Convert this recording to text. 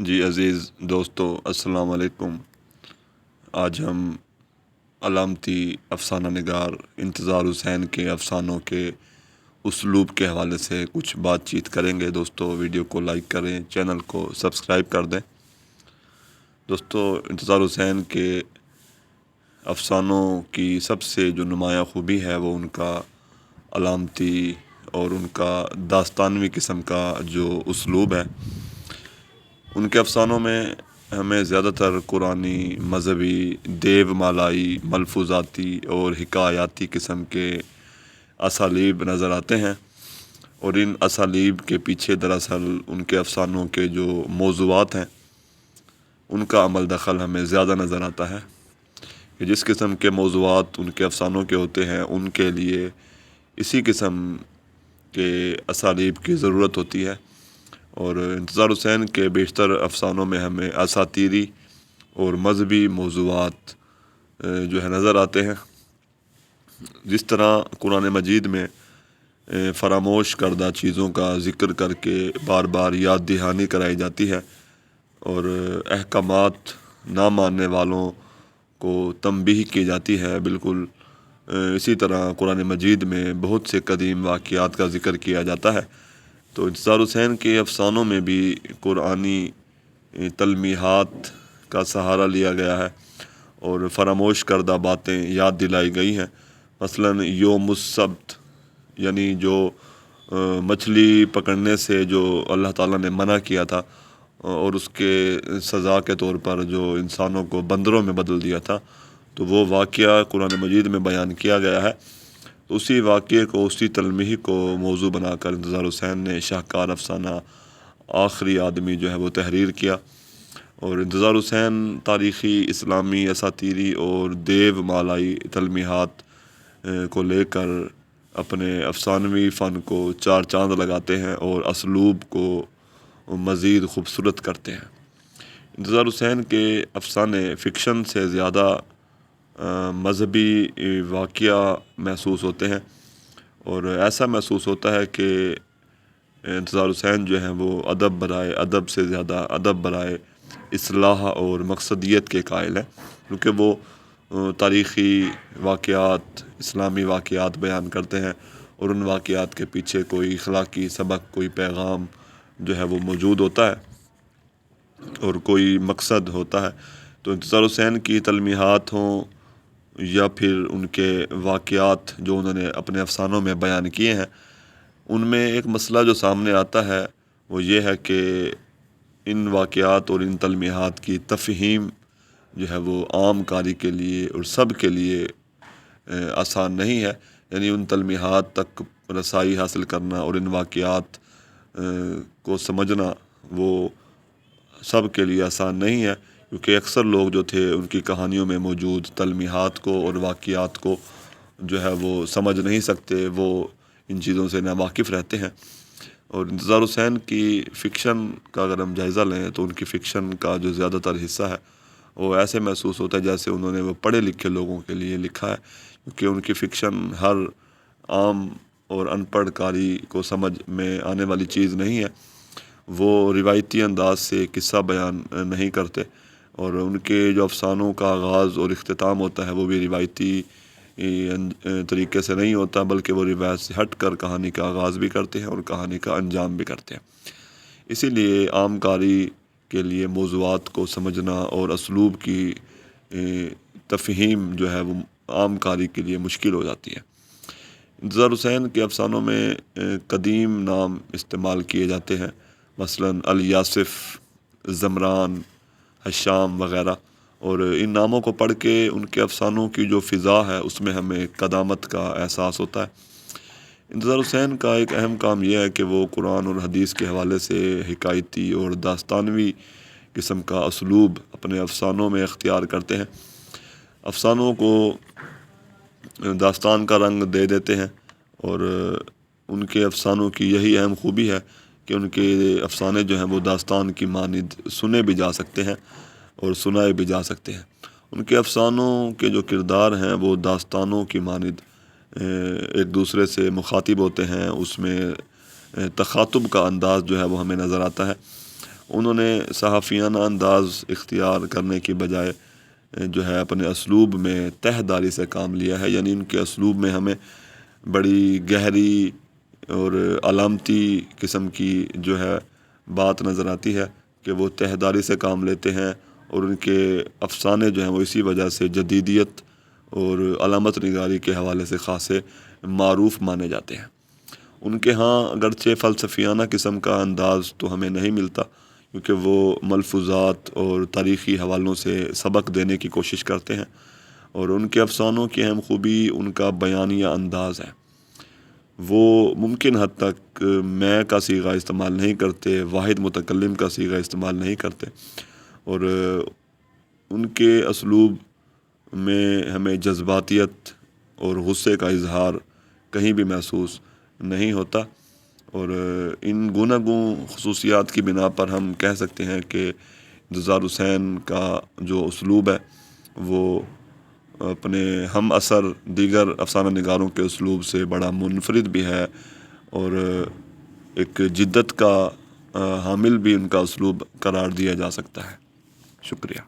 جی عزیز دوستو، السلام علیکم۔ آج ہم علامتی افسانہ نگار انتظار حسین کے افسانوں کے اسلوب کے حوالے سے کچھ بات چیت کریں گے۔ دوستو ویڈیو کو لائک کریں، چینل کو سبسکرائب کر دیں۔ دوستو انتظار حسین کے افسانوں کی سب سے جو نمایاں خوبی ہے وہ ان کا علامتی اور ان کا داستانوی قسم کا جو اسلوب ہے۔ ان کے افسانوں میں ہمیں زیادہ تر قرآنی، مذہبی، دیو مالائی، ملفوظاتی اور حکایاتی قسم کے اسالیب نظر آتے ہیں، اور ان اسالیب کے پیچھے دراصل ان کے افسانوں کے جو موضوعات ہیں ان کا عمل دخل ہمیں زیادہ نظر آتا ہے کہ جس قسم کے موضوعات ان کے افسانوں کے ہوتے ہیں ان کے لیے اسی قسم کے اسالیب کی ضرورت ہوتی ہے۔ اور انتظار حسین کے بیشتر افسانوں میں ہمیں اساطیری اور مذہبی موضوعات جو ہے نظر آتے ہیں۔ جس طرح قرآن مجید میں فراموش کردہ چیزوں کا ذکر کر کے بار بار یاد دہانی کرائی جاتی ہے اور احکامات نہ ماننے والوں کو تنبیہ کی جاتی ہے، بالکل اسی طرح قرآن مجید میں بہت سے قدیم واقعات کا ذکر کیا جاتا ہے۔ تو انتظار حسین کے افسانوں میں بھی قرآنی تلمیحات کا سہارا لیا گیا ہے اور فراموش کردہ باتیں یاد دلائی گئی ہیں۔ مثلاً یوم السبت، یعنی جو مچھلی پکڑنے سے جو اللہ تعالیٰ نے منع کیا تھا اور اس کے سزا کے طور پر جو انسانوں کو بندروں میں بدل دیا تھا، تو وہ واقعہ قرآن مجید میں بیان کیا گیا ہے۔ اسی واقعے کو، اسی تلمیح کو موضوع بنا کر انتظار حسین نے شاہکار افسانہ آخری آدمی جو ہے وہ تحریر کیا۔ اور انتظار حسین تاریخی، اسلامی، اساطیری اور دیو مالائی تلمیحات کو لے کر اپنے افسانوی فن کو چار چاند لگاتے ہیں اور اسلوب کو مزید خوبصورت کرتے ہیں۔ انتظار حسین کے افسانے فکشن سے زیادہ مذہبی واقعہ محسوس ہوتے ہیں، اور ایسا محسوس ہوتا ہے کہ انتظار حسین جو ہیں وہ ادب برائے ادب سے زیادہ ادب برائے اصلاح اور مقصدیت کے قائل ہیں، کیونکہ وہ تاریخی واقعات، اسلامی واقعات بیان کرتے ہیں اور ان واقعات کے پیچھے کوئی اخلاقی سبق، کوئی پیغام جو ہے وہ موجود ہوتا ہے اور کوئی مقصد ہوتا ہے۔ تو انتظار حسین کی تلمیحات ہوں یا پھر ان کے واقعات جو انہوں نے اپنے افسانوں میں بیان کیے ہیں، ان میں ایک مسئلہ جو سامنے آتا ہے وہ یہ ہے کہ ان واقعات اور ان تلمیحات کی تفہیم جو ہے وہ عام قاری کے لیے اور سب کے لیے آسان نہیں ہے۔ یعنی ان تلمیحات تک رسائی حاصل کرنا اور ان واقعات کو سمجھنا وہ سب کے لیے آسان نہیں ہے، کیونکہ اکثر لوگ جو تھے ان کی کہانیوں میں موجود تلمیحات کو اور واقعات کو جو ہے وہ سمجھ نہیں سکتے، وہ ان چیزوں سے ناواقف رہتے ہیں۔ اور انتظار حسین کی فکشن کا اگر ہم جائزہ لیں تو ان کی فکشن کا جو زیادہ تر حصہ ہے وہ ایسے محسوس ہوتا ہے جیسے انہوں نے وہ پڑھے لکھے لوگوں کے لیے لکھا ہے، کیونکہ ان کی فکشن ہر عام اور ان پڑھ قاری کو سمجھ میں آنے والی چیز نہیں ہے۔ وہ روایتی انداز سے قصہ بیان نہیں کرتے، اور ان کے جو افسانوں کا آغاز اور اختتام ہوتا ہے وہ بھی روایتی طریقے سے نہیں ہوتا، بلکہ وہ روایت سے ہٹ کر کہانی کا آغاز بھی کرتے ہیں اور کہانی کا انجام بھی کرتے ہیں۔ اسی لیے عام قاری کے لیے موضوعات کو سمجھنا اور اسلوب کی تفہیم جو ہے وہ عام قاری کے لیے مشکل ہو جاتی ہے۔ انتظار حسین کے افسانوں میں قدیم نام استعمال کیے جاتے ہیں، مثلاً الیاسف، زمران، حشام وغیرہ، اور ان ناموں کو پڑھ کے ان کے افسانوں کی جو فضا ہے اس میں ہمیں قدامت کا احساس ہوتا ہے۔ انتظار حسین کا ایک اہم کام یہ ہے کہ وہ قرآن اور حدیث کے حوالے سے حکایتی اور داستانوی قسم کا اسلوب اپنے افسانوں میں اختیار کرتے ہیں، افسانوں کو داستان کا رنگ دے دیتے ہیں، اور ان کے افسانوں کی یہی اہم خوبی ہے کہ ان کے افسانے جو ہیں وہ داستان کی مانند سنے بھی جا سکتے ہیں اور سنائے بھی جا سکتے ہیں۔ ان کے افسانوں کے جو کردار ہیں وہ داستانوں کی مانند ایک دوسرے سے مخاطب ہوتے ہیں، اس میں تخاطب کا انداز جو ہے وہ ہمیں نظر آتا ہے۔ انہوں نے صحافیانہ انداز اختیار کرنے کی بجائے جو ہے اپنے اسلوب میں تہ داری سے کام لیا ہے، یعنی ان کے اسلوب میں ہمیں بڑی گہری اور علامتی قسم کی جو ہے بات نظر آتی ہے کہ وہ تہ داری سے کام لیتے ہیں، اور ان کے افسانے جو ہیں وہ اسی وجہ سے جدیدیت اور علامت نگاری کے حوالے سے خاصے معروف مانے جاتے ہیں۔ ان کے ہاں اگرچہ فلسفیانہ قسم کا انداز تو ہمیں نہیں ملتا، کیونکہ وہ ملفوظات اور تاریخی حوالوں سے سبق دینے کی کوشش کرتے ہیں، اور ان کے افسانوں کی اہم خوبی ان کا بیانیہ انداز ہے۔ وہ ممکن حد تک میں کا صیغہ استعمال نہیں کرتے، واحد متکلم کا صیغہ استعمال نہیں کرتے، اور ان کے اسلوب میں ہمیں جذباتیت اور غصے کا اظہار کہیں بھی محسوس نہیں ہوتا، اور ان گوناگون خصوصیات کی بنا پر ہم کہہ سکتے ہیں کہ انتظار حسین کا جو اسلوب ہے وہ اپنے ہم اثر دیگر افسانہ نگاروں کے اسلوب سے بڑا منفرد بھی ہے، اور ایک جدت کا حامل بھی ان کا اسلوب قرار دیا جا سکتا ہے۔ شکریہ۔